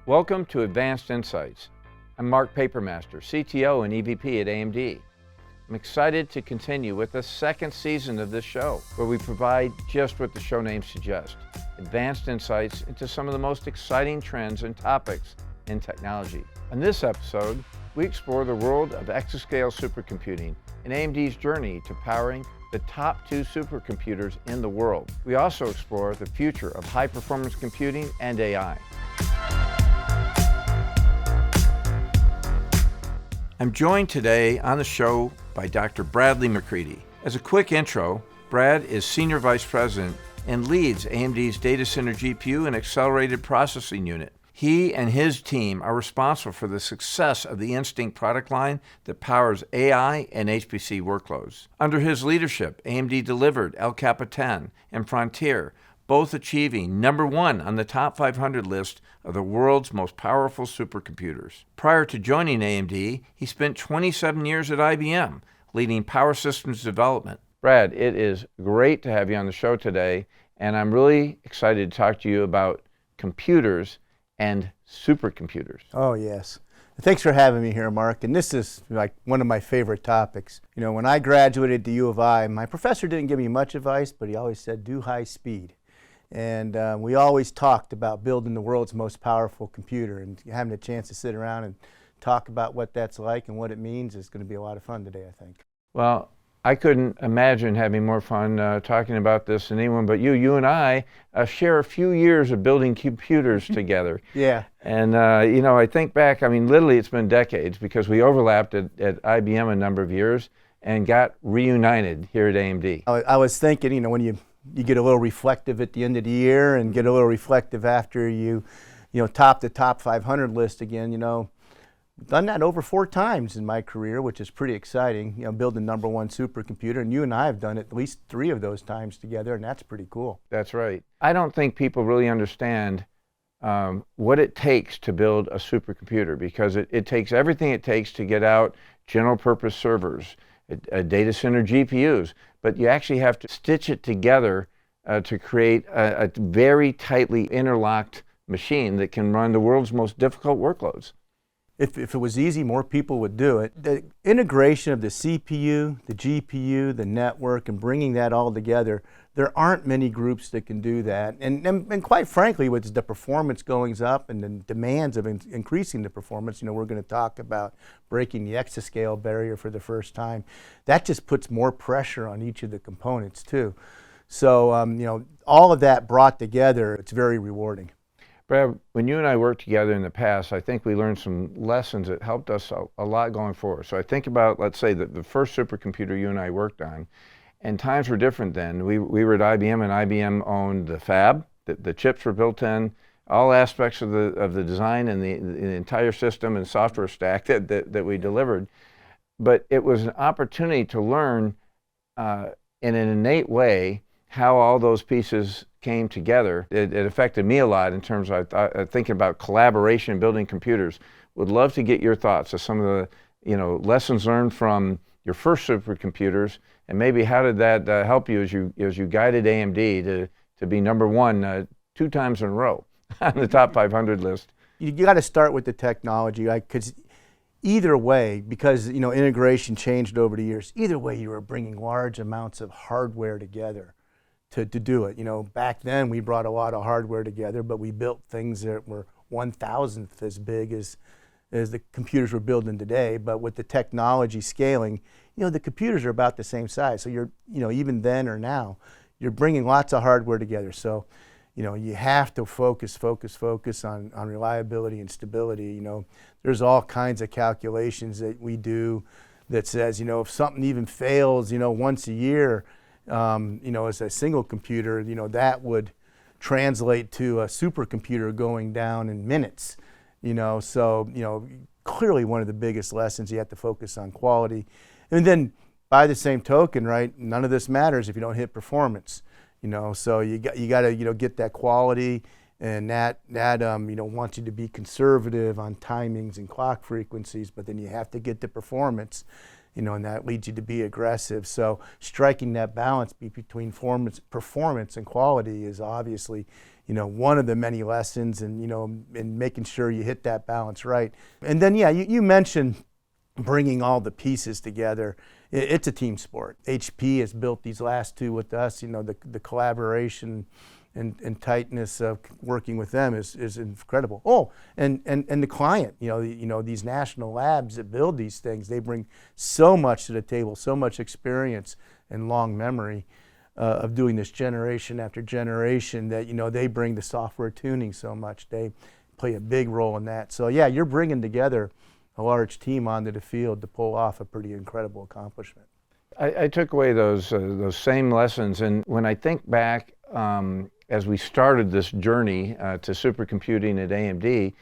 Welcome to Advanced Insights. I'm Mark Papermaster, CTO and EVP at AMD. I'm excited to continue with the second season of this show, where we provide just what the show name suggests, advanced insights into some of the most exciting trends and topics in technology. In this episode, we explore the world of exascale supercomputing and AMD's journey to powering the top 2 supercomputers in the world. We also explore the future of high-performance computing and AI. I'm joined today on the show by Dr. Bradley McCready. As a quick intro, Brad is Senior Vice President and leads AMD's Data Center GPU and Accelerated Processing Unit. He and his team are responsible for the success of the Instinct product line that powers AI and HPC workloads. Under his leadership, AMD delivered El Capitan and Frontier, both achieving #1 on the top 500 list of the world's most powerful supercomputers. Prior to joining AMD, he spent 27 years at IBM, leading power systems development. Brad, it is great to have you on the show today, and I'm really excited to talk to you about computers and supercomputers. Oh, yes. Thanks for having me here, Mark. And this is like one of my favorite topics. You know, when I graduated at the U of I, my professor didn't give me much advice, but he always said, do high speed. And we always talked about building the world's most powerful computer, and having a chance to sit around and talk about what that's like and what it means is going to be a lot of fun today, I think. Well, I couldn't imagine having more fun talking about this than anyone but you. You and I share a few years of building computers together. Yeah. And, you know, I think back, I mean, literally it's been decades because we overlapped at IBM a number of years and got reunited here at AMD. I was thinking, you know, when you get a little reflective at the end of the year and get a little reflective after you top the top 500 list again, you know, I've done that over 4 times in my career, which is pretty exciting, you know, building #1 supercomputer, and you and I have done it at least 3 of those times together, and that's pretty cool. That's right. I don't think people really understand what it takes to build a supercomputer, because it takes everything it takes to get out general purpose servers, data center GPUs, but you actually have to stitch it together to create a very tightly interlocked machine that can run the world's most difficult workloads. If it was easy, more people would do it. The integration of the CPU, the GPU, the network, and bringing that all together, there aren't many groups that can do that. And quite frankly, with the performance going up and the demands of increasing the performance, you know, we're going to talk about breaking the exascale barrier for the first time. That just puts more pressure on each of the components too. So, you know, all of that brought together, it's very rewarding. Brad, when you and I worked together in the past, I think we learned some lessons that helped us a lot going forward. So I think about, let's say, the first supercomputer you and I worked on, and times were different then. We were at IBM, and IBM owned the fab, the chips were built in, all aspects of the design and the entire system and software stack that we delivered. But it was an opportunity to learn in an innate way how all those pieces came together. It affected me a lot in terms of thinking about collaboration, building computers. Would love to get your thoughts of some of the lessons learned from your first supercomputers, and maybe how did that help you as you guided AMD to be #1 2 times in a row on the top 500 list. You got to start with the technology, because either way, because you know integration changed over the years. Either way, you were bringing large amounts of hardware together to do it. You know, back then we brought a lot of hardware together, but we built things that were 1,000th as big as the computers we're building today. But with the technology scaling, you know, the computers are about the same size. So you're, you know, even then or now, you're bringing lots of hardware together. So, you know, you have to focus on reliability and stability. You know, there's all kinds of calculations that we do that says, you know, if something even fails, you know, once a year, you know, as a single computer, you know, that would translate to a supercomputer going down in minutes, you know. So, you know, clearly one of the biggest lessons, you have to focus on quality. And then by the same token, right, none of this matters if you don't hit performance, you know. So you got to, you know, get that quality, and that you know, wants you to be conservative on timings and clock frequencies, but then you have to get the performance. You know, and that leads you to be aggressive. So striking that balance between performance and quality is obviously, one of the many lessons, and and making sure you hit that balance right. And then yeah, you mentioned bringing all the pieces together. It's a team sport. HP has built these last two with us. The collaboration and tightness of working with them is incredible. Oh, and the client, these national labs that build these things, they bring so much to the table, so much experience and long memory of doing this generation after generation, that they bring the software tuning so much. They play a big role in that. So yeah, you're bringing together a large team onto the field to pull off a pretty incredible accomplishment. I took away those same lessons, and when I think back, as we started this journey to supercomputing at AMD,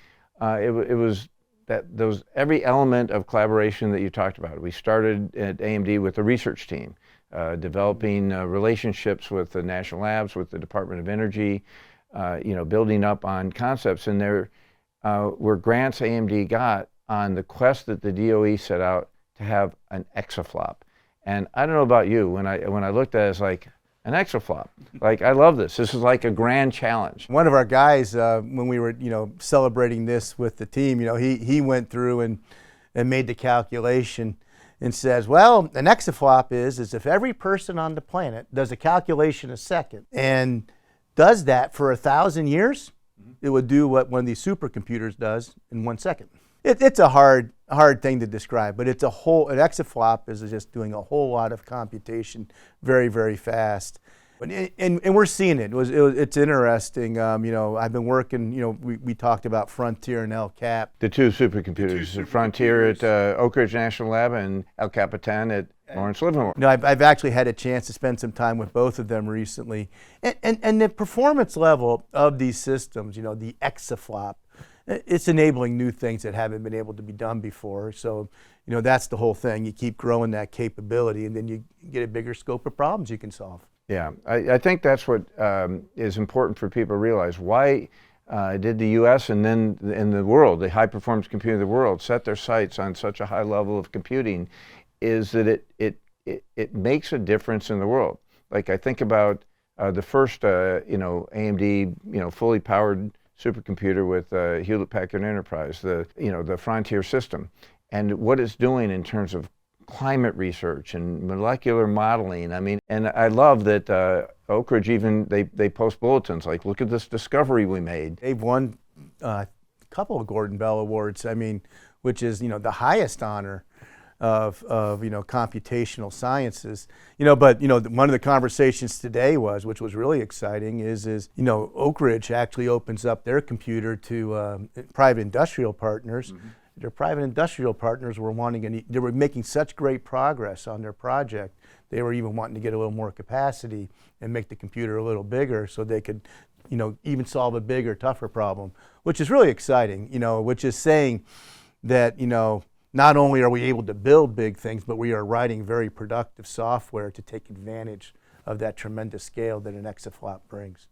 it was every element of collaboration that you talked about. We started at AMD with a research team, developing relationships with the national labs, with the Department of Energy, building up on concepts. And there were grants AMD got on the quest that the DOE set out to have an exaflop. And I don't know about you, when I looked at it, it's like, an exaflop. Like, I love this. This is like a grand challenge. One of our guys, when we were, celebrating this with the team, he went through and made the calculation and says, well, an exaflop is if every person on the planet does a calculation a second and does that for 1,000 years, it would do what one of these supercomputers does in 1 second. It's a hard thing to describe, but an exaflop is just doing a whole lot of computation very, very fast. And we're seeing it. It's interesting. I've been working, we talked about Frontier and El Cap. The two supercomputers, Frontier at Oak Ridge National Lab and El Capitan at Lawrence Livermore. I've actually had a chance to spend some time with both of them recently. And the performance level of these systems, the exaflop, it's enabling new things that haven't been able to be done before. So, that's the whole thing. You keep growing that capability, and then you get a bigger scope of problems you can solve. Yeah, I think that's what is important for people to realize. Why did the U.S. and then in the world, the high-performance computing of the world, set their sights on such a high level of computing, is that it makes a difference in the world. Like, I think about the first, AMD, fully powered supercomputer with Hewlett-Packard Enterprise, the Frontier system, and what it's doing in terms of climate research and molecular modeling. I mean, and I love that Oak Ridge they post bulletins like, look at this discovery we made. They've won a couple of Gordon Bell Awards, which is, the highest honor of computational sciences. But one of the conversations today which was really exciting, is Oak Ridge actually opens up their computer to private industrial partners. Mm-hmm. Their private industrial partners were they were making such great progress on their project, they were even wanting to get a little more capacity and make the computer a little bigger so they could, even solve a bigger, tougher problem, which is really exciting, which is saying that, not only are we able to build big things, but we are writing very productive software to take advantage of that tremendous scale that an exaflop brings,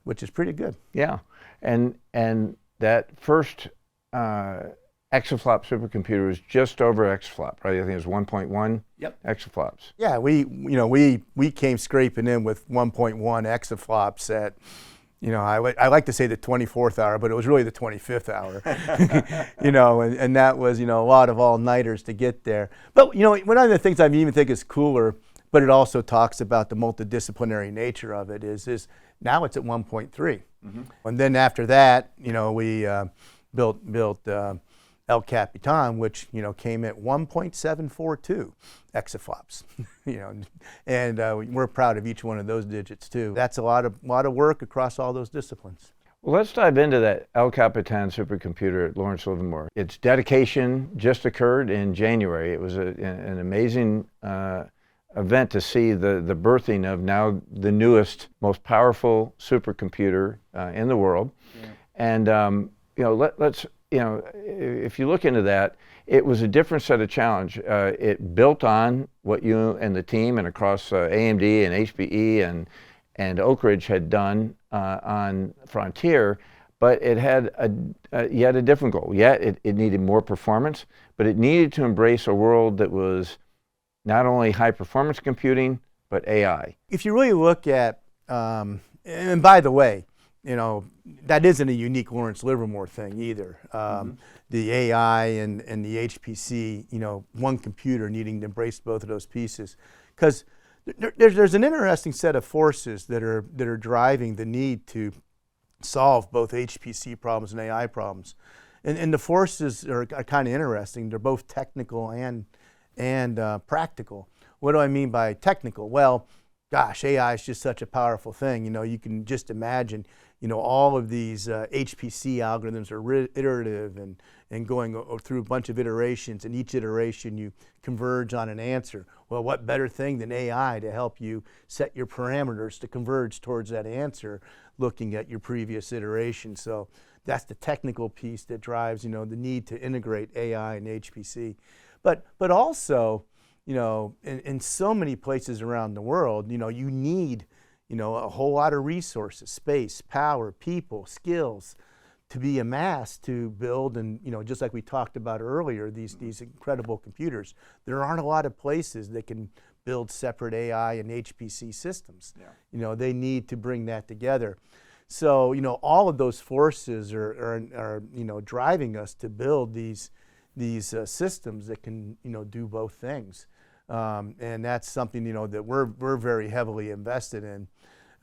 which is pretty good. Yeah, and that first exaflop supercomputer was just over exaflop, right? I think it was 1.1 exaflops. Yeah, we came scraping in with 1.1 exaflops at, I like to say the 24th hour, but it was really the 25th hour. And that was, a lot of all-nighters to get there. But, one of the things I even think is cooler, but it also talks about the multidisciplinary nature of it, is now it's at 1.3. Mm-hmm. And then after that, we built El Capitan, which came at 1.742 exaflops, and we're proud of each one of those digits too. That's a lot of work across all those disciplines. Well, let's dive into that El Capitan supercomputer at Lawrence Livermore. Its dedication just occurred in January. It was an amazing event to see the birthing of now the newest, most powerful supercomputer in the world. Yeah. And let's. If you look into that, it was a different set of challenge. It built on what you and the team and across AMD and HPE and Oak Ridge had done on Frontier, but it had yet a different goal. Yet it needed more performance, but it needed to embrace a world that was not only high performance computing, but AI. If you really look at, and by the way, you know, that isn't a unique Lawrence Livermore thing either. The AI and the HPC, you know, one computer needing to embrace both of those pieces, because there's an interesting set of forces that are driving the need to solve both HPC problems and AI problems, and the forces are kind of interesting. They're both technical and practical. What do I mean by technical? Well, gosh, AI is just such a powerful thing. You know, you can just imagine, you know, all of these HPC algorithms are iterative and going through a bunch of iterations, and each iteration you converge on an answer. Well, what better thing than AI to help you set your parameters to converge towards that answer, looking at your previous iteration. So that's the technical piece that drives, you know, the need to integrate AI and HPC. But also, you know, in so many places around the world, you know, you need, you know, a whole lot of resources, space, power, people, skills to be amassed to build, and, you know, just like we talked about earlier, these incredible computers. There aren't a lot of places that can build separate AI and HPC systems. Yeah. You know, they need to bring that together. So, you know, all of those forces are you know, driving us to build these systems that can, you know, do both things. And that's something, you know, that we're very heavily invested in.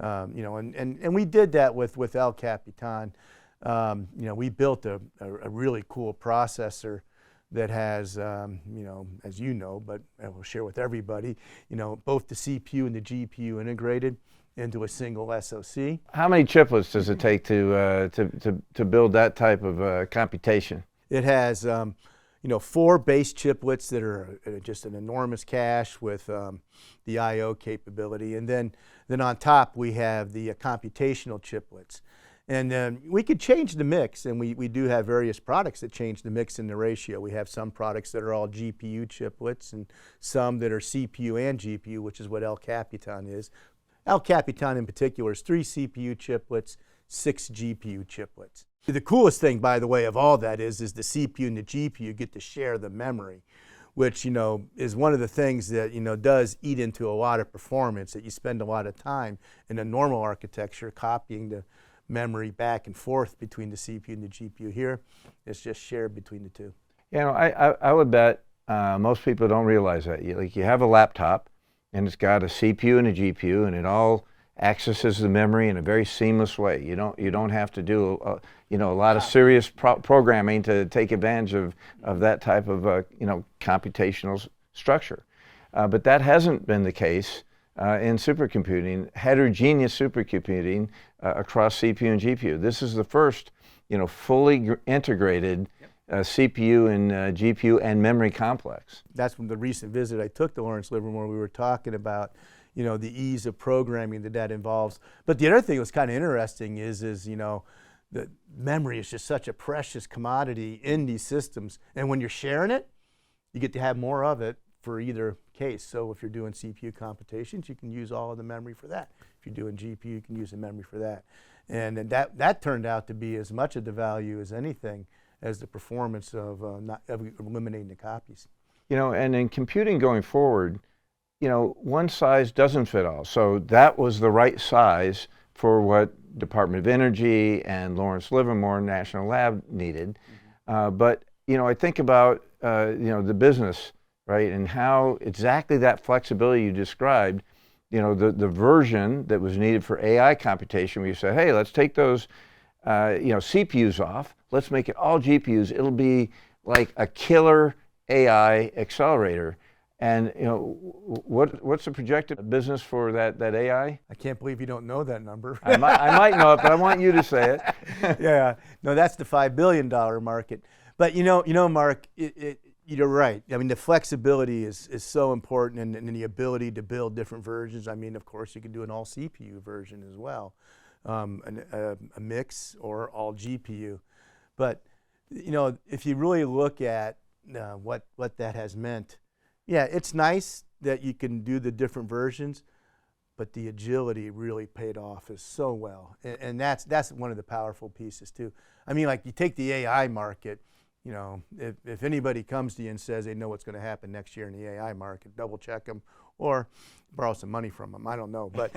You know, and we did that with El Capitan. You know, we built a really cool processor that has, you know, as you know, but I will share with everybody, you know, both the CPU and the GPU integrated into a single SoC. How many chiplets does it take to build that type of computation? It has, you know, 4 base chiplets that are just an enormous cache with the I/O capability, and then on top we have the computational chiplets. And we could change the mix, and we do have various products that change the mix in the ratio. We have some products that are all GPU chiplets, and some that are CPU and GPU, which is what El Capitan is. El Capitan in particular is 3 CPU chiplets, 6 GPU chiplets. The coolest thing, by the way, of all that is the CPU and the GPU get to share the memory, which, you know, is one of the things that, you know, does eat into a lot of performance, that you spend a lot of time in a normal architecture copying the memory back and forth between the CPU and the GPU. Here, it's just shared between the two. You know, I would bet most people don't realize that. You have a laptop, and it's got a CPU and a GPU, and it all accesses the memory in a very seamless way. You don't have to do you know, a lot of serious programming to take advantage of that type of you know, computational structure. But that hasn't been the case in supercomputing, heterogeneous supercomputing across CPU and GPU. This is the first, you know, fully integrated CPU and GPU and memory complex. That's from the recent visit I took to Lawrence Livermore. We were talking about, you know, the ease of programming that involves. But the other thing that was kind of interesting is, you know, the memory is just such a precious commodity in these systems. And when you're sharing it, you get to have more of it for either case. So if you're doing CPU computations, you can use all of the memory for that. If you're doing GPU, you can use the memory for that. And that turned out to be as much of the value as anything as the performance of eliminating the copies. You know, and in computing going forward, you know, one size doesn't fit all. So that was the right size for what Department of Energy and Lawrence Livermore National Lab needed. But, you know, I think about, you know, the business, right, and how exactly that flexibility you described, you know, the version that was needed for AI computation, where you say, hey, let's take those, you know, CPUs off, let's make it all GPUs. It'll be like a killer AI accelerator. And, you know, what's the projected business for that AI? I can't believe you don't know that number. I might know it, but I want you to say it. Yeah, no, that's the $5 billion market. But you know, Mark, you're right. I mean, the flexibility is so important, and the ability to build different versions. I mean, of course, you can do an all CPU version as well, a mix or all GPU. But you know, if you really look at what that has meant. Yeah, it's nice that you can do the different versions, but the agility really paid off so well. And that's one of the powerful pieces too. I mean, like, you take the AI market, you know, if anybody comes to you and says they know what's going to happen next year in the AI market, double check them or borrow some money from them. I don't know. But,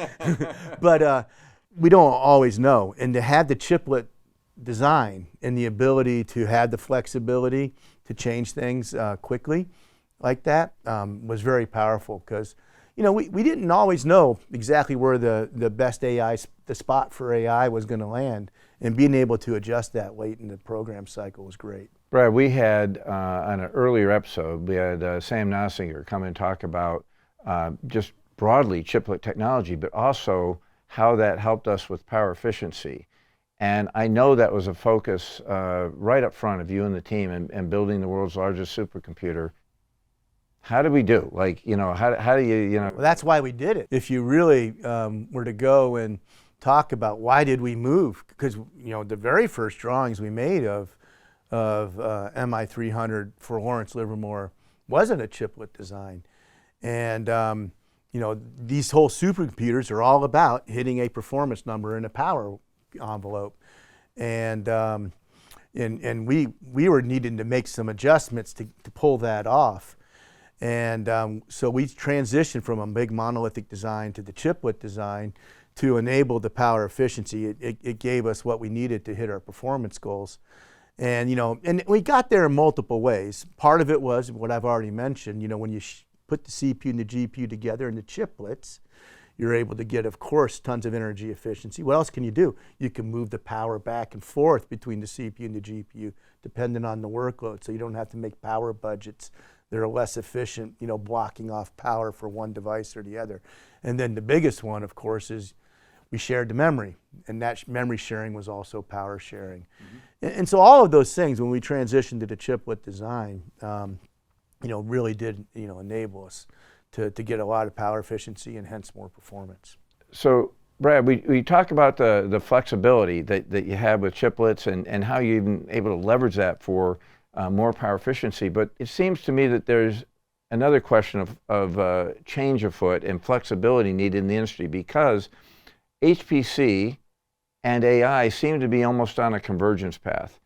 but we don't always know. And to have the chiplet design and the ability to have the flexibility to change things quickly like that was very powerful, because we didn't always know exactly where the best AI, the spot for AI was going to land, and being able to adjust that late in the program cycle was great. Brad, we had on an earlier episode, we had Sam Nossinger come and talk about just broadly chiplet technology, but also how that helped us with power efficiency. And I know that was a focus right up front of you and the team in building the world's largest supercomputer. How did we do? Like, how do you. Well, that's why we did it. If you really were to go and talk about why did we move, because the very first drawings we made of MI300 for Lawrence Livermore wasn't a chiplet design. And these whole supercomputers are all about hitting a performance number in a power envelope. And we were needing to make some adjustments to pull that off. And so we transitioned from a big monolithic design to the chiplet design to enable the power efficiency. It gave us what we needed to hit our performance goals. And and we got there in multiple ways. Part of it was what I've already mentioned. When you put the CPU and the GPU together in the chiplets, you're able to get, of course, tons of energy efficiency. What else can you do? You can move the power back and forth between the CPU and the GPU, depending on the workload, so you don't have to make power budgets that are less efficient, blocking off power for one device or the other. And then the biggest one, of course, is we shared the memory, and that memory sharing was also power sharing. Mm-hmm. And so all of those things, when we transitioned to the chiplet design, really did enable us to get a lot of power efficiency and hence more performance. So Brad, we talk about the flexibility that you have with chiplets and how you've been able to leverage that for more power efficiency, but it seems to me that there's another question of change afoot and flexibility needed in the industry, because HPC and AI seem to be almost on a convergence path.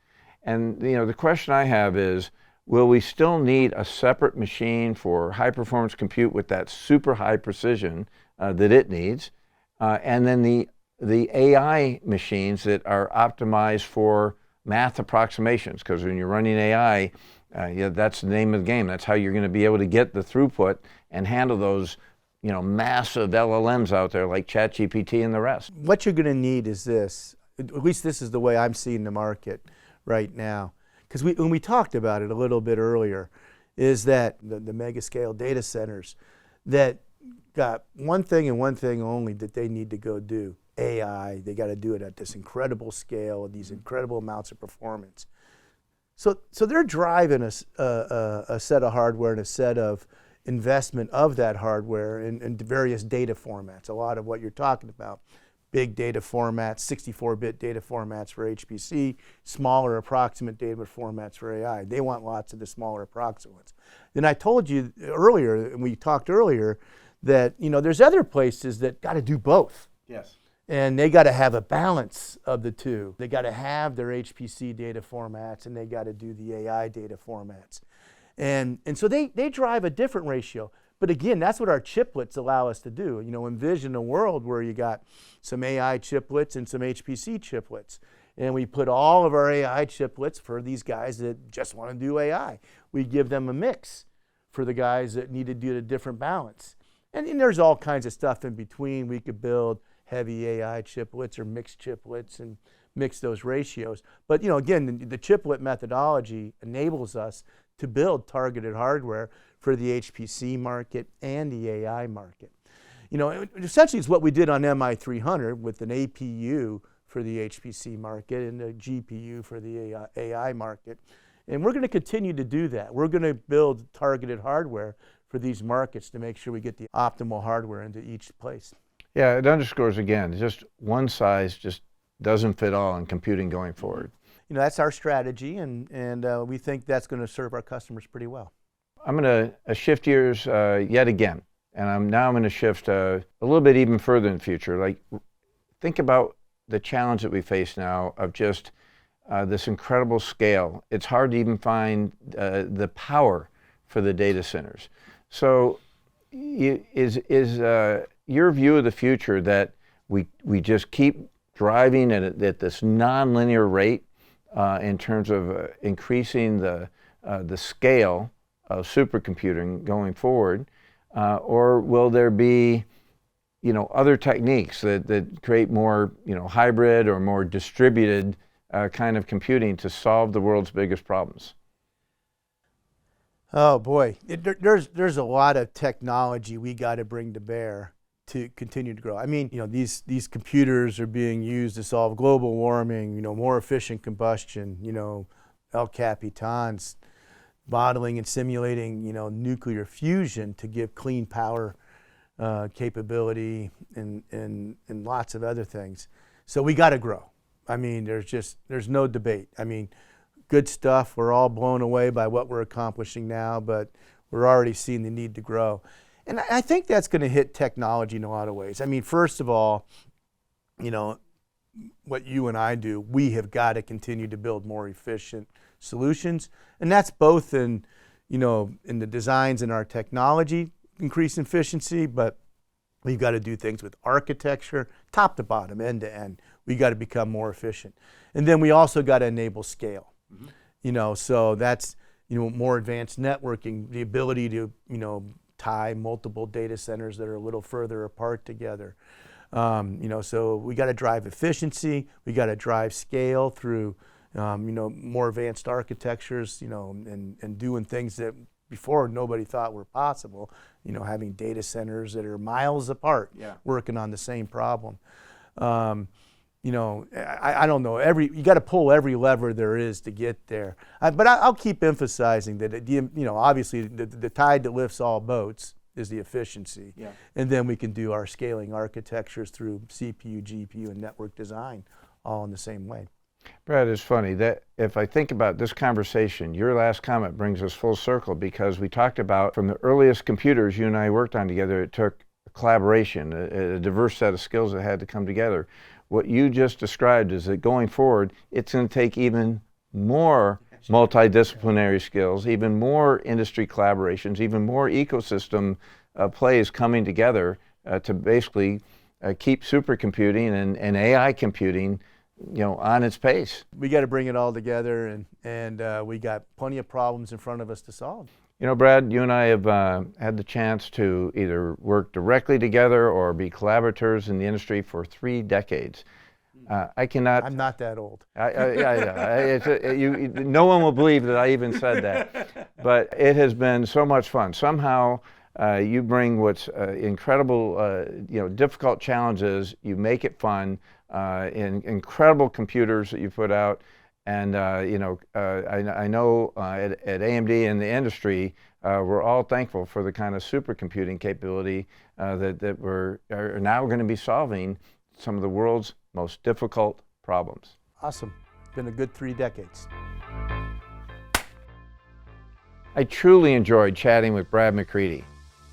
And the question I have is, will we still need a separate machine for high performance compute with that super high precision that it needs, and then the AI machines that are optimized for math approximations? Because when you're running AI, that's the name of the game. That's how you're going to be able to get the throughput and handle those massive LLMs out there like ChatGPT and the rest. What you're going to need is this. At least this is the way I'm seeing the market right now. Because when we talked about it a little bit earlier, is that the mega scale data centers that got one thing and one thing only that they need to go do: AI. They got to do it at this incredible scale, these incredible amounts of performance. So they're driving a set of hardware and a set of investment of that hardware in various data formats. A lot of what you're talking about: big data formats, 64-bit data formats for HPC, smaller approximate data formats for AI. They want lots of the smaller approximates. Then I told you earlier, and we talked earlier, that there's other places that got to do both. Yes. And they got to have a balance of the two. They got to have their HPC data formats, and they got to do the AI data formats. And so they drive a different ratio. But again, that's what our chiplets allow us to do. Envision a world where you got some AI chiplets and some HPC chiplets. And we put all of our AI chiplets for these guys that just want to do AI. We give them a mix for the guys that need to do a different balance. And there's all kinds of stuff in between. We could build heavy AI chiplets or mixed chiplets and mix those ratios. But again, the chiplet methodology enables us to build targeted hardware for the HPC market and the AI market. Essentially it's what we did on MI300 with an APU for the HPC market and a GPU for the AI market. And we're going to continue to do that. We're going to build targeted hardware for these markets to make sure we get the optimal hardware into each place. Yeah, it underscores again, just one size just doesn't fit all in computing going forward. That's our strategy, and we think that's going to serve our customers pretty well. I'm going to shift gears yet again, and I'm going to shift a little bit even further in the future. Like, think about the challenge that we face now of just this incredible scale. It's hard to even find the power for the data centers. So is your view of the future that we just keep driving at this nonlinear rate in terms of increasing the scale of supercomputing going forward, or will there be other techniques that create more hybrid or more distributed kind of computing to solve the world's biggest problems? Oh boy, there's a lot of technology we got to bring to bear to continue to grow. I mean, these computers are being used to solve global warming, more efficient combustion, El Capitan's modeling and simulating, nuclear fusion to give clean power capability and lots of other things. So we got to grow. I mean, there's no debate. I mean, good stuff. We're all blown away by what we're accomplishing now, but we're already seeing the need to grow. And I think that's going to hit technology in a lot of ways. I mean, first of all, what you and I do, we have got to continue to build more efficient solutions. And that's both in the designs in our technology, increase efficiency, but we've got to do things with architecture, top to bottom, end to end. We got to become more efficient. And then we also got to enable scale. So that's, more advanced networking, the ability to, tie multiple data centers that are a little further apart together. So we got to drive efficiency, we got to drive scale through, more advanced architectures, and doing things that before nobody thought were possible, having data centers that are miles apart, working on the same problem. I don't know, you got to pull every lever there is to get there. But I'll keep emphasizing that, obviously the tide that lifts all boats is the efficiency. Yeah. And then we can do our scaling architectures through CPU, GPU, and network design all in the same way. Brad, it's funny that if I think about this conversation, your last comment brings us full circle, because we talked about from the earliest computers you and I worked on together, it took collaboration, a diverse set of skills that had to come together. What you just described is that going forward, it's going to take even more multidisciplinary skills, even more industry collaborations, even more ecosystem plays coming together to basically keep supercomputing and AI computing on its pace. We got to bring it all together, and we got plenty of problems in front of us to solve. Brad, you and I have had the chance to either work directly together or be collaborators in the industry for 3 decades. I cannot. I'm not that old. No one will believe that I even said that, but it has been so much fun. Somehow, you bring what's incredible, difficult challenges. You make it fun. Incredible computers that you put out. And I know at AMD and the industry, we're all thankful for the kind of supercomputing capability that are now going to be solving some of the world's most difficult problems. Awesome. It's been a good 3 decades. I truly enjoyed chatting with Brad McCready.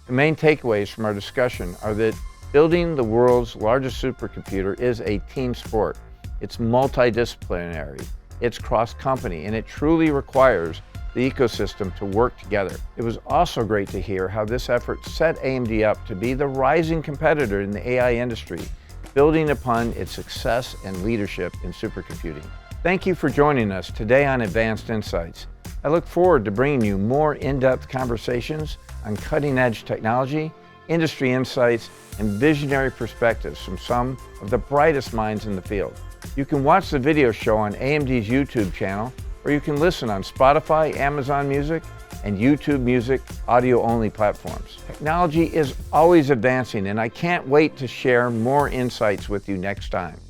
The main takeaways from our discussion are that building the world's largest supercomputer is a team sport. It's multidisciplinary. It's cross-company, and it truly requires the ecosystem to work together. It was also great to hear how this effort set AMD up to be the rising competitor in the AI industry, building upon its success and leadership in supercomputing. Thank you for joining us today on Advanced Insights. I look forward to bringing you more in-depth conversations on cutting-edge technology, industry insights, and visionary perspectives from some of the brightest minds in the field. You can watch the video show on AMD's YouTube channel, or you can listen on Spotify, Amazon Music, and YouTube Music audio-only platforms. Technology is always advancing, and I can't wait to share more insights with you next time.